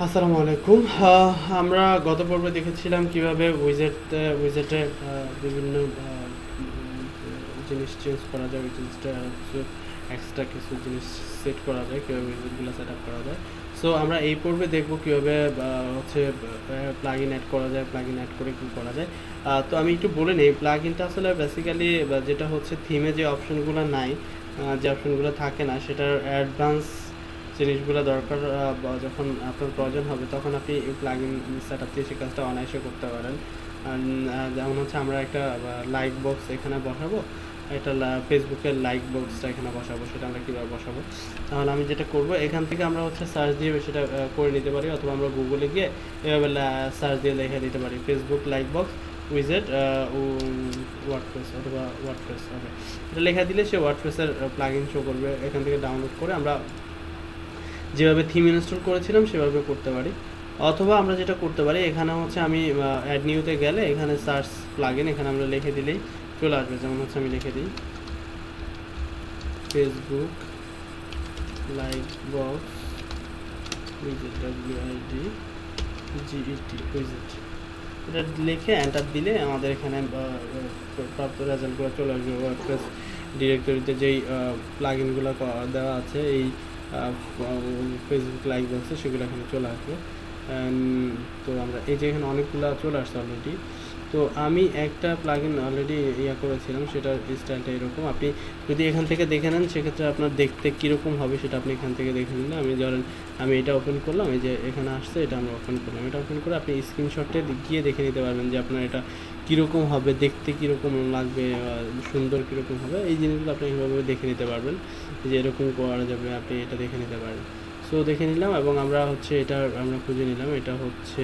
আসসালামু আলাইকুম। আমরা গত পর্বে দেখেছিলাম কিভাবে উইজেটে বিভিন্ন জিনিস চেঞ্জ করা যায়, উইজেটটা কিছু এক্সট্রা কিছু জিনিস সেট করা যায়, কীভাবে উইজেটগুলো সেট আপ করা যায়। সো আমরা এই পর্বে দেখব কীভাবে হচ্ছে প্লাগ ইন অ্যাড করা যায়, প্লাগ ইন অ্যাড করে কী করা যায়। তো আমি একটু বলে নিই, প্লাগ ইনটা আসলে বেসিক্যালি যেটা হচ্ছে থিমে যে অপশনগুলো নাই, যে অপশনগুলো থাকে না, সেটার অ্যাডভান্স জিনিসগুলো দরকার যখন আপনার প্রয়োজন হবে তখন আপনি এই প্লাগ ইন সেট আপ দিয়ে সে কাজটা অনায়াসে করতে পারেন। যেমন হচ্ছে আমরা একটা লাইক বক্স এখানে বসাবো, একটা ফেসবুকের লাইক বক্সটা এখানে বসাবো। সেটা আমরা কীভাবে বসাবো, তাহলে আমি যেটা করব, এখান থেকে আমরা হচ্ছে সার্চ দিয়ে সেটা করে নিতে পারি, অথবা আমরা গুগলে গিয়ে এভাবে সার্চ দিয়ে লিখে দিতে পারি ফেসবুক লাইক বক্স উইজেট ওয়ার্ডপ্রেস অথবা ওয়ার্ডপ্রেস। ওকে, এটা লেখা দিলে সে ওয়ার্ডপ্রেসের প্লাগ ইন শো করবে। এখান থেকে ডাউনলোড করে আমরা যেভাবে থিম ইনস্টল করেছিলাম সেভাবে করতে পারি। অথবা আমরা যেটা করতে পারি, এখানে হচ্ছে আমি অ্যাড নিউতে গেলে এখানে সার্চ প্লাগইন, এখানে আমরা লিখে দিলেই চলে আসবে। যেমন হচ্ছে আমি লিখে দিই ফেসবুক লাইক বক্স উইজেট, WIDGET উইজেট। এটা লিখে এন্টার দিলে আমাদের এখানে প্রাপ্ত রেজাল্টগুলো চলে আসবে। ওয়ার্ডপ্রেস ডিরেক্টরিতে যেই প্লাগইনগুলো দেওয়া আছে এই ফেসবুক লাইক বক্সে, সেগুলো এখানে চলে আসবে। তো আমরা এই যে এখানে অনেকগুলো চলে আসছে অলরেডি। তো আমি একটা প্লাগইন অলরেডি করেছিলাম, সেটার স্টাইলটা এরকম। আপনি যদি এখান থেকে দেখে নেন সেক্ষেত্রে আপনার দেখতে কীরকম হবে সেটা আপনি এখান থেকে দেখে নিন। আমি ধরেন আমি এটা ওপেন করলাম, এই যে এখানে আসছে, এটা আমরা ওপেন করলাম। এটা ওপেন করে আপনি স্ক্রিনশটে গিয়ে দেখে নিতে পারবেন যে আপনার এটা কীরকম হবে, দেখতে কীরকম লাগবে, সুন্দর কীরকম হবে। এই জিনিসগুলো আপনি এইভাবে দেখে নিতে পারবেন যে এরকম করা যাবে, আপনি এটা দেখে নিতে পারেন। সো দেখে নিলাম এবং আমরা হচ্ছে এটা আমরা খুঁজে নিলাম। এটা হচ্ছে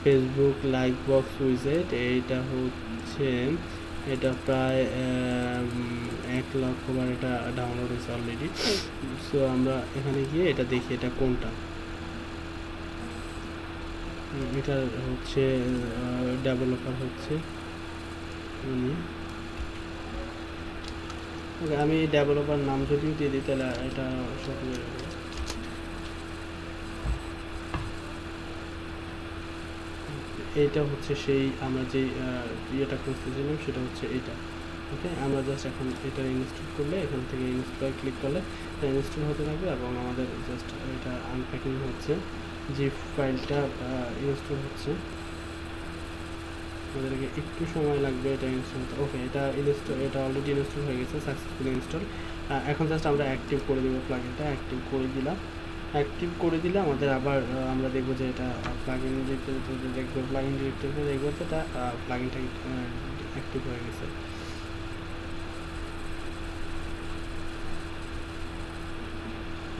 ফেসবুক লাইক বক্স উইজেট। এইটা হচ্ছে এটা প্রায় 1,00,000 বার এটা ডাউনলোড হয়েছে অলরেডি। সো আমরা এখানে গিয়ে এটা দেখি এটা কোনটা। এটা হচ্ছে ডেভেলপার হচ্ছে আমি ডেভেলপার নাম যদিও দিয়ে দিই তাহলে এটা সব এইটা হচ্ছে সেই আমরা যে ইয়েটা খুঁজতেছিলাম, সেটা হচ্ছে এইটা। ওকে, আমরা জাস্ট এখন এটা ইনস্টল করলে, এখান থেকে ইনস্টল ক্লিক করলে এটা ইনস্টল হতে থাকবে এবং আমাদের জাস্ট এটা আনপ্যাকিং হচ্ছে, যে ফাইলটা ইনস্টল হচ্ছে। আমাদেরকে একটু সময় লাগবে এটা ইনস্টল হতে। ওকে, এটা অলরেডি ইনস্টল হয়ে গেছে, সাকসেসফুলি ইনস্টল। এখন জাস্ট আমরা অ্যাক্টিভ করে দেবো প্লাগইনটা। অ্যাক্টিভ করে দিলে আমাদের আবার আমরা দেখবো যে এটা প্লাগইন ডিরেক্টরিতে দেখবো, প্লাগইন ডিরেক্টরিতে দেখবো যে এটা প্লাগইনটা অ্যাক্টিভ হয়ে গেছে।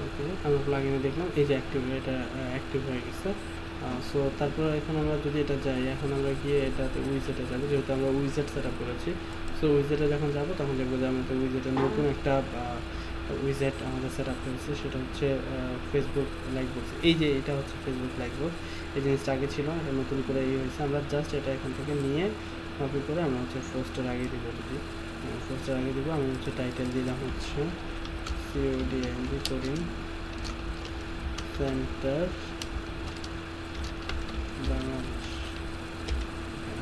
ওকে, আমরা প্লাগইনে দেখলাম এই যে এটা অ্যাক্টিভ হয়ে গেছে। সো তারপর এখন আমরা যদি এটা যাই, এখন আমরা গিয়ে এটাতে উইজেটে যাবো, যেহেতু আমরা উইজেট সেট আপ করেছি। সো উইজেটে যখন যাবো তখন দেখবো যে আমাদের উইজেটের নতুন একটা উইজেট আমাদের সেট আপ হয়েছে, সেটা হচ্ছে ফেসবুক লাইক বক্স। এই যে এটা হচ্ছে ফেসবুক লাইক বক্স, এই জিনিসটা আগে ছিল, এটা নতুন করে হয়েছে। আমরা জাস্ট এটা এখান থেকে নিয়ে কপি করে আমরা হচ্ছে পোস্টের আগে দিব। পোস্টের আগে দিব, আমি হচ্ছে টাইটেল দিলাম হচ্ছে CODING কোডিং সেন্টার বাংলাদেশ।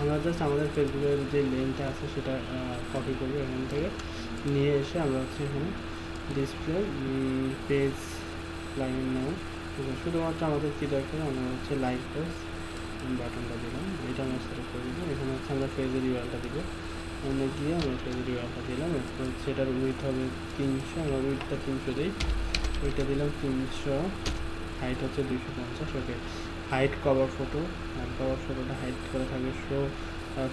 আমরা জাস্ট আমাদের ফেসবুকের যে লিঙ্কটা আছে সেটা কপি করবো, এখান থেকে নিয়ে এসে আমরা হচ্ছে এখানে ডিসপ্লে পেজ প্লাগইন নাও। শুধুমাত্র আমাদের কী দরকার, আমরা হচ্ছে লাইক বক্স বাটনটা দিলাম, এটা আমরা সিলেক্ট করে দিলাম। এখানে হচ্ছে আমরা পেজের ইউআরএলটা দিব, আমরা গিয়ে আমরা পেজের ইউআরএলটা দিলাম। এরপর হচ্ছে এটার উইথ হবে 300, আমরা উইথটা 300 দিই, ওইটা দিলাম 300, হাইট হচ্ছে 250। ওকে, হাইট কভার ফটোটা হাইট করে থাকবে। শো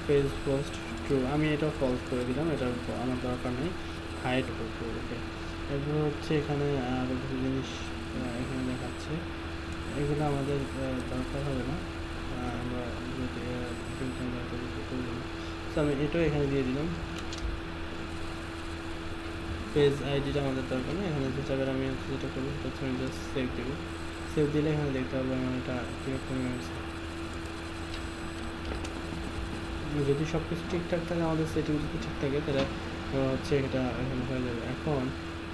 পেজ পোস্ট ট্রু, আমি এটা ফলস করে দিলাম, এটা আমার দরকার নেই। Height true. ওকে, এরপর হচ্ছে এখানে আরও কিছু জিনিস এখানে দেখাচ্ছে, এগুলো আমাদের দরকার হবে না, আমরা যদি আমি এটাও এখানে দিয়ে দিলাম। পেজ আইডিটা আমাদের দরকার না, এখানে যে চাবেন আমি হচ্ছে যেটা করবো সেটা হচ্ছে আমি জাস্ট সেভ দেবো। সেভ দিলে এখানে দেখতে পাবো আমার এটা কীরকম হয়েছে। যদি সব কিছু ঠিকঠাক থাকে, আমাদের সেটিং যদি ঠিক থাকে, তাহলে হচ্ছে এটা এখানে হয়ে যাবে। এখন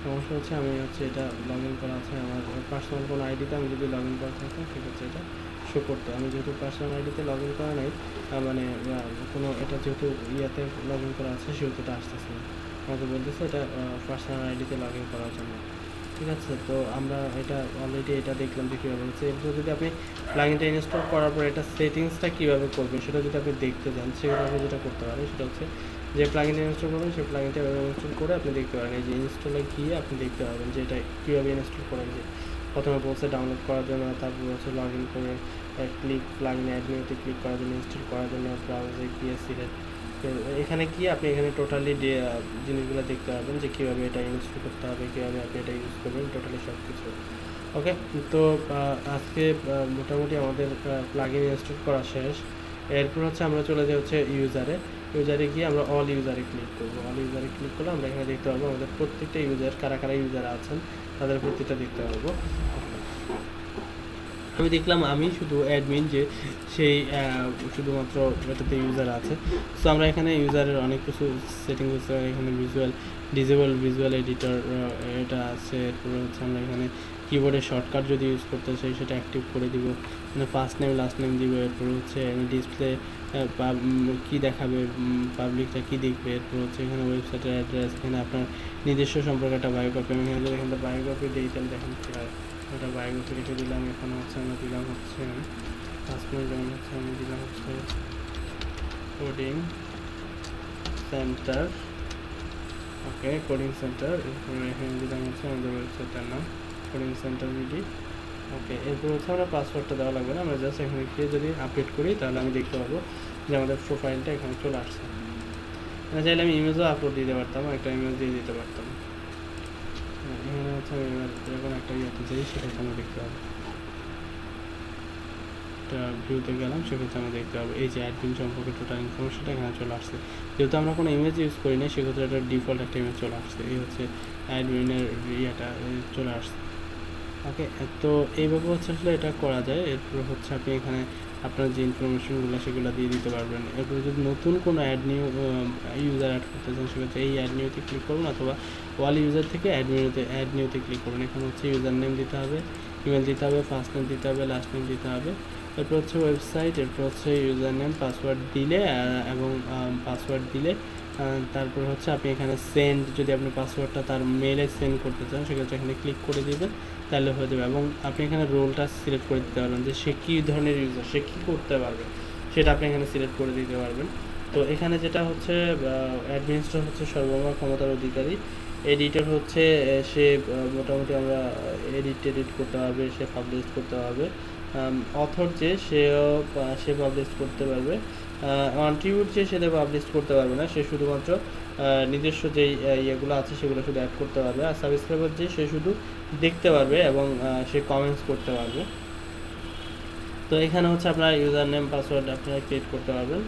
সমস্যা হচ্ছে আমি হচ্ছে এটা লগ ইন করা আছে আমার পার্সোনাল কোনো আইডিতে, আমি যদি লগ ইন করা থাকতাম সেক্ষেত্রে এটা শো করতো। আমি যেহেতু পার্সোনাল আইডিতে লগ ইন করা নেই, মানে কোনো এটা যেহেতু ইয়াতে লগ ইন করা আছে সেহেতু এটা আসতেছে না, আমাকে বলতেছে এটা পার্সোনাল আইডিতে লগ ইন করার জন্য। ঠিক আছে, তো আমরা এটা অলরেডি এটা দেখলাম যে কীভাবে হচ্ছে। এরপর যদি আপনি প্লাগইনটা ইনস্টল করার পর এটা সেটিংসটা কীভাবে করবেন সেটা যদি আপনি দেখতে চান, সেভাবে যেটা করতে পারেন সেটা হচ্ছে যে প্লাগইনটা ইনস্টল করবেন সেই প্লাগইনটা ইনস্টল করে আপনি দেখতে পারেন, এই যে ইনস্টলে গিয়ে আপনি দেখতে পারবেন যে এটা কীভাবে ইনস্টল করেন। যে প্রথমে বলছে ডাউনলোড করার জন্য, তারপর হচ্ছে লগ ইন করে ক্লিক প্লাগইন অ্যাড নিউতে ক্লিক করার জন্য, ইনস্টল করার জন্য ব্রাউজারে গিয়ে সিলেক্ট, এখানে কি আপনি এখানে টোটালি জিনিসগুলো দেখতে পারবেন যে কীভাবে এটা ইনস্টল করতে হবে, কীভাবে আপনি এটা ইউজ করবেন, টোটালি সব কিছু। ওকে, তো আজকে মোটামুটি আমাদের প্লাগইন ইনস্টল করা শেষ। এরপর হচ্ছে আমরা চলে যাই হচ্ছে ইউজারে গিয়ে আমরা অল ইউজারে ক্লিক করবো। অল ইউজারে ক্লিক করলে আমরা এখানে দেখতে পারবো আমাদের প্রত্যেকটা ইউজার, কারা কারা ইউজার আছেন তাদের প্রত্যেকটা দেখতে পারবো। আমি দেখলাম আমি শুধু অ্যাডমিন, যে সেই শুধুমাত্র এটাতে ইউজার আছে। সো আমরা এখানে ইউজারের অনেক কিছু সেটিং করতে পারি। এখানে ডিজেবল ভিজুয়াল এডিটর এটা আছে। এরপরে হচ্ছে আমরা এখানে কিবোর্ডে শর্টকাট যদি ইউজ করতে চাই সেটা অ্যাক্টিভ করে দিব, মানে ফার্স্ট নেম লাস্ট নেম দিব। এরপরে হচ্ছে ডিসপ্লে কী দেখাবে, পাবলিকটা কী দেখবে। এরপর হচ্ছে এখানে ওয়েবসাইটের অ্যাড্রেস, এখানে আপনার নিজস্ব সম্পর্কে একটা বায়োকপি, আমি এখানে যদি এখানে বায়োকপি দিই তাহলে দেখেন কী হয়। ওটা বায়োগ্রাফি লিখে দিলাম। এখন হচ্ছে আমরা দিলাম হচ্ছে ফার্স্ট নেম, যেমন হচ্ছে আমি দিলাম হচ্ছে কোডিং সেন্টার। ওকে, কোডিং সেন্টার। এরপরে এখানে দিলাম হচ্ছে আমাদের ওয়েবসাইটের নাম কোডিং সেন্টার বিডি। ওকে, এরপর হচ্ছে আমরা পাসওয়ার্ডটা দেওয়া লাগবে না, আমরা জাস্ট এখানে গিয়ে যদি আপডেট করি তাহলে আমি দেখতে পাবো যে আমাদের প্রোফাইলটা এখানে চলে আসছে। চাইলে আমি ইমেজও আপলোড দিতে পারতাম, একটা ইমেজ দিয়ে দিতে পারতাম। এখানে হচ্ছে আমি এবার যখন একটা ইয়েতে যাই সেক্ষেত্রে আমি দেখতে পাবো, একটা ভিউতে গেলাম সেক্ষেত্রে আমি দেখতে পাবো এই যে অ্যাডমিন সম্পর্কে টোটাল ইনফরমেশনটা এখানে চলে আসছে। যেহেতু আমরা কোনো ইমেজ ইউজ করি না সেক্ষেত্রে এটা ডিফল্ট একটা ইমেজ চলে আসছে, এই হচ্ছে অ্যাডমিনের ইয়েটা চলে আসছে। ওকে, তো এইভাবে হচ্ছে আসলে এটা করা যায়। এরপর হচ্ছে আপনি এখানে আপনার যে ইনফরমেশনগুলো সেগুলো দিয়ে দিতে পারবেন। এরপরে যদি নতুন কোনো ইউজার অ্যাড করতে চান সেক্ষেত্রে এই অ্যাড নিউতে ক্লিক করুন, অথবা ওয়াল ইউজার থেকে অ্যাড নিউতে ক্লিক করুন। এখানে হচ্ছে ইউজার নেম দিতে হবে, ইমেল দিতে হবে, ফার্স্ট নেম দিতে হবে, লাস্ট নেম দিতে হবে। এরপর হচ্ছে ওয়েবসাইট, এরপর হচ্ছে ইউজার নেম, পাসওয়ার্ড দিলে এবং পাসওয়ার্ড দিলে তারপর হচ্ছে আপনি এখানে সেন্ড, যদি আপনি পাসওয়ার্ডটা তার মেলে সেন্ড করতে চান সেক্ষেত্রে এখানে ক্লিক করে দিবেন, তাহলে হয়ে যাবে। এবং আপনি এখানে রোলটা সিলেক্ট করে দিতে পারবেন যে সে কী ধরনের ইউজার, সে কী করতে পারবে সেটা আপনি এখানে সিলেক্ট করে দিতে পারবেন। তো এখানে যেটা হচ্ছে অ্যাডমিনিস্ট্রেটর হচ্ছে সর্বমোট ক্ষমতার অধিকারী, এডিটর হচ্ছে সে মোটামুটি আমরা এডিট করতে হবে, সে পাবলিশ করতে হবে। অথর যে সে পাবলিশ করতে পারবে। কন্ট্রিবিউট যে সেটা পাবলিশ করতে পারবে না, সে শুধুমাত্র নিজস্ব যেই ইয়েগুলো আছে সেগুলো শুধু অ্যাড করতে পারবে। আর সাবস্ক্রাইবার যে সে শুধু দেখতে পারবে এবং সে কমেন্টস করতে পারবে। তো এখানে হচ্ছে আপনার ইউজার নেম পাসওয়ার্ড আপনারা ক্রিয়েট করতে পারবেন।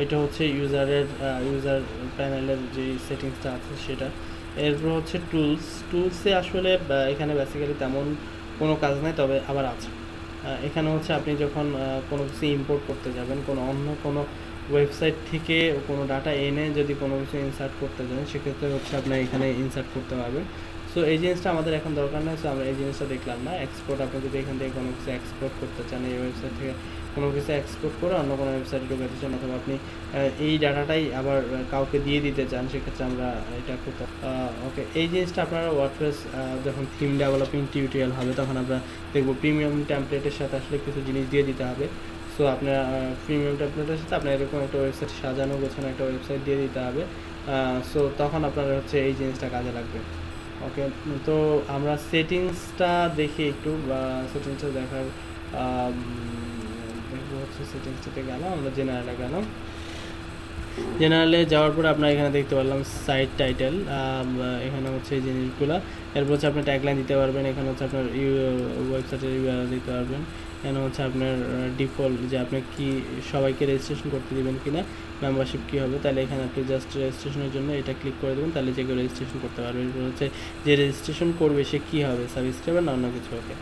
এটা হচ্ছে ইউজার প্যানেলের যে সেটিংসটা আছে সেটা। এরপর হচ্ছে টুলসে আসলে এখানে বেসিক্যালি তেমন কোনো কাজ নাই, তবে আবার আছে। এখানে হচ্ছে আপনি যখন কোনো কিছু ইম্পোর্ট করতে যাবেন, অন্য কোনো ওয়েবসাইট থেকে কোনো ডাটা এনে যদি কোনো কিছু ইনসার্ট করতে যান সেক্ষেত্রে হচ্ছে আপনার এখানে ইনসার্ট করতে পারবেন। সো এই জিনিসটা আমাদের এখন দরকার নেই, সো আমরা এই জিনিসটা দেখলাম না। এক্সপোর্ট, আপনি যদি এখান থেকে কোনো কিছু এক্সপোর্ট করতে চান, এই ওয়েবসাইট থেকে কোনো কিছু এক্সপোর্ট করে অন্য কোনো ওয়েবসাইটে ঢোকাতে চান, অথবা আপনি এই ডাটাটাই আবার কাউকে দিয়ে দিতে চান, সেক্ষেত্রে আমরা এটা করতে। ওকে, এই জিনিসটা আপনারা ওয়ার্ডপ্রেস যখন থিম ডেভেলপিং টিউটোরিয়াল হবে তখন আমরা দেখবো প্রিমিয়াম টেমপ্লেটের সাথে আসলে কিছু জিনিস দিয়ে দিতে হবে। সো আপনার প্রিমিয়াম টেমপ্লেটের সাথে আপনার এরকম একটা ওয়েবসাইট সাজানো গোছানো একটা ওয়েবসাইট দিয়ে দিতে হবে। সো তখন আপনার হচ্ছে এই জিনিসটা কাজে লাগবে। ওকে, তো আমরা সেটিংসটা দেখি একটু, বা সেটিংসটা দেখার দেখবো হচ্ছে সেটিংসটাতে গেলাম, আমরা জেনারেলে গেলাম। জেনারেলে যাওয়ার পরে আপনার এখানে দেখতে পারলাম সাইট টাইটেল, এখানে হচ্ছে এই জিনিসগুলো। এরপর হচ্ছে আপনি ট্যাগলাইন দিতে পারবেন, এখানে হচ্ছে আপনার ওয়েবসাইটের ইউআরএল দিতে পারবেন। এখানে হচ্ছে আপনার ডিফল্ট যে আপনি কি সবাইকে রেজিস্ট্রেশন করতে দিবেন কিনা, মেম্বারশিপ কী হবে, তাহলে এখানে আপনি জাস্ট রেজিস্ট্রেশনের জন্য এটা ক্লিক করে দেবেন, তাহলে যে কেউ রেজিস্ট্রেশন করতে পারবে। এরপর হচ্ছে যে রেজিস্ট্রেশন করবে সে কী হবে, সাবস্ক্রাইবার না অন্য কিছু হবে।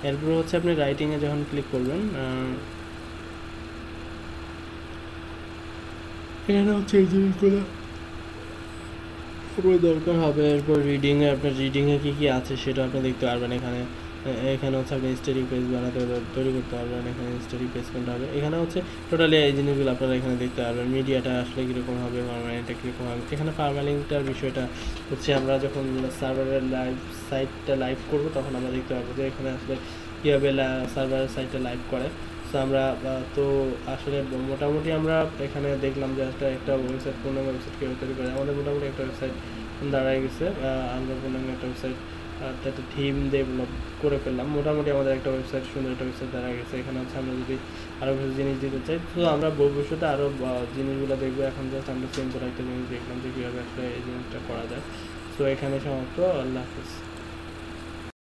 এরপর হচ্ছে আপনি রাইটিংয়ে যখন ক্লিক করবেন এখানে হচ্ছে এই জিনিসগুলো পুরো দরকার হবে। এরপর রিডিংয়ে আপনার রিডিংয়ে কী কী আছে সেটা আপনি দেখতে পারবেন এখানে। এখানে হচ্ছে আপনি স্ট্যাটিক পেজ বানাতে তৈরি করতে পারবেন। এখানে স্ট্যাটিক পেজ কোনটা হবে, এখানে হচ্ছে টোটালি এই জিনিসগুলো আপনারা এখানে দেখতে পারবেন। মিডিয়াটা আসলে কীরকম হবে, পারমানেন্টটা কীরকম হবে। এখানে পারমালিংকটার বিষয়টা হচ্ছে আমরা যখন সার্ভারের লাইভ সাইটটা লাইভ করবো তখন আমরা দেখতে পারবো যে এখানে আসলে কীভাবে সার্ভারের সাইটটা লাইভ করে। সো আমরা তো আসলে মোটামুটি আমরা এখানে দেখলাম যে একটা ওয়েবসাইট, পূর্ণাঙ্গ ওয়েবসাইট কীভাবে তৈরি করে। আমাদের মোটামুটি একটা ওয়েবসাইট দাঁড়ায় গেছে। আমরা পূর্ণাঙ্গ একটা ওয়েবসাইট একটা থিম ডেভেলপ করে ফেললাম। মোটামুটি আমাদের একটা ওয়েবসাইট, সুন্দর একটা ওয়েবসাইট দাঁড়ায় গেছে। এখানে হচ্ছে আমরা যদি আরও কিছু জিনিস দিতে চাই, তো আমরা ভবিষ্যতে আরও জিনিসগুলো দেখবো। এখন জাস্ট আমরা সিম্পল একটা জিনিস দেখলাম যে কীভাবে আসলে এই জিনিসটা করা যায়। সো এখানে সমাপ্ত। আল্লাহ হাফিজ।